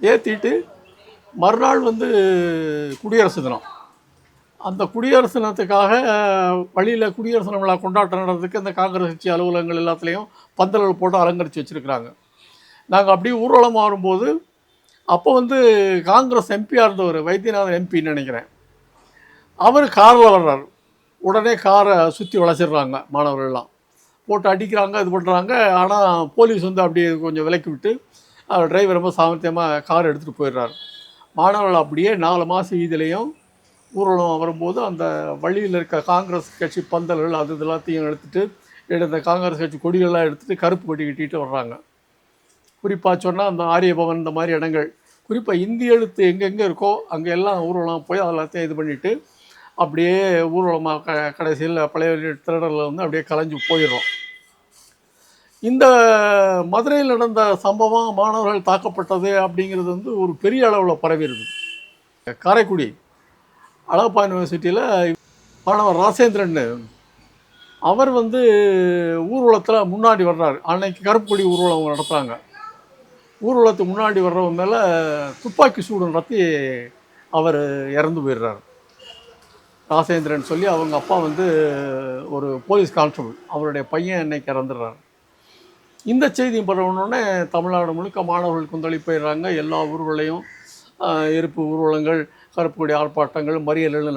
ஏற்றிட்டு மறுநாள் குடியரசு தினம். அந்த குடியரசு தினத்துக்காக வழியில் குடியரசு தின விழா கொண்டாட்டம் நடறதுக்கு இந்த காங்கிரஸ் கட்சி அலுவலகங்கள் எல்லாத்துலேயும் பந்தல்கள் போட்டு அலங்கரித்து வச்சுருக்குறாங்க. நாங்கள் அப்படியே ஊர்வலம் வரும்போது அப்போ காங்கிரஸ் எம்பியாக இருந்தவர் வைத்தியநாதன் எம்பின்னு நினைக்கிறேன், அவர் காரில் வர்றார். உடனே காரை சுற்றி வளைச்சிடுறாங்க, மாணவர்கள்லாம் போட்டு அடிக்கிறாங்க, இது பண்ணுறாங்க. ஆனால் போலீஸ் அப்படியே கொஞ்சம் விலக்கி விட்டு டிரைவர் ரொம்ப சாமர்த்தியமாக கார் எடுத்துகிட்டு போயிடுறாரு. மாணவர்கள் அப்படியே 4 மாத வீதியிலையும் ஊர்வலம் வரும்போது அந்த வழியில் இருக்க காங்கிரஸ் கட்சி பந்தல்கள் அது எல்லாத்தையும் எடுத்த காங்கிரஸ் கட்சி கொடிகள்லாம் எடுத்துகிட்டு கருப்பு கொடி கட்டிகிட்டு வர்றாங்க. குறிப்பாக சொன்னால் அந்த ஆரியபவன் இந்த மாதிரி இடங்கள், குறிப்பாக இந்திய எழுத்து எங்கெங்கே இருக்கோ அங்கே எல்லாம் ஊர்வலம் போய் அதெல்லாத்தையும் இது பண்ணிவிட்டு அப்படியே ஊர்வலமாக கடைசியில் பழைய திருடரில் அப்படியே கலைஞ்சு போயிடுறோம். இந்த மதுரையில் நடந்த சம்பவம், மாணவர்கள் தாக்கப்பட்டது அப்படிங்கிறது ஒரு பெரிய அளவில் பரவிடுது. காரைக்குடி அழகப்பா யூனிவர்சிட்டியில் மாணவர் ராசேந்திரன் அவர் ஊர்வலத்தில் முன்னாடி வர்றார். அன்னைக்கு கருப்பு கொடி ஊர்வலம் நடத்துகிறாங்க. ஊர்வலத்துக்கு முன்னாடி வர்றவங்க மேலே துப்பாக்கி சூடு நடத்தி அவர் இறந்து போயிடுறார். ராசேந்திரன் சொல்லி அவங்க அப்பா ஒரு போலீஸ் கான்ஸ்டபிள், அவருடைய பையன் இன்னைக்கு இறந்துடுறார். இந்த செய்தி பரவணுன்னே தமிழ்நாடு முழுக்க மாணவர்கள் கொந்தளி போயிடுறாங்க. எல்லா ஊர்களையும் எரிப்பு ஊர்வலங்கள், கருப்பு கொடி ஆர்ப்பாட்டங்கள், மறியல்கள்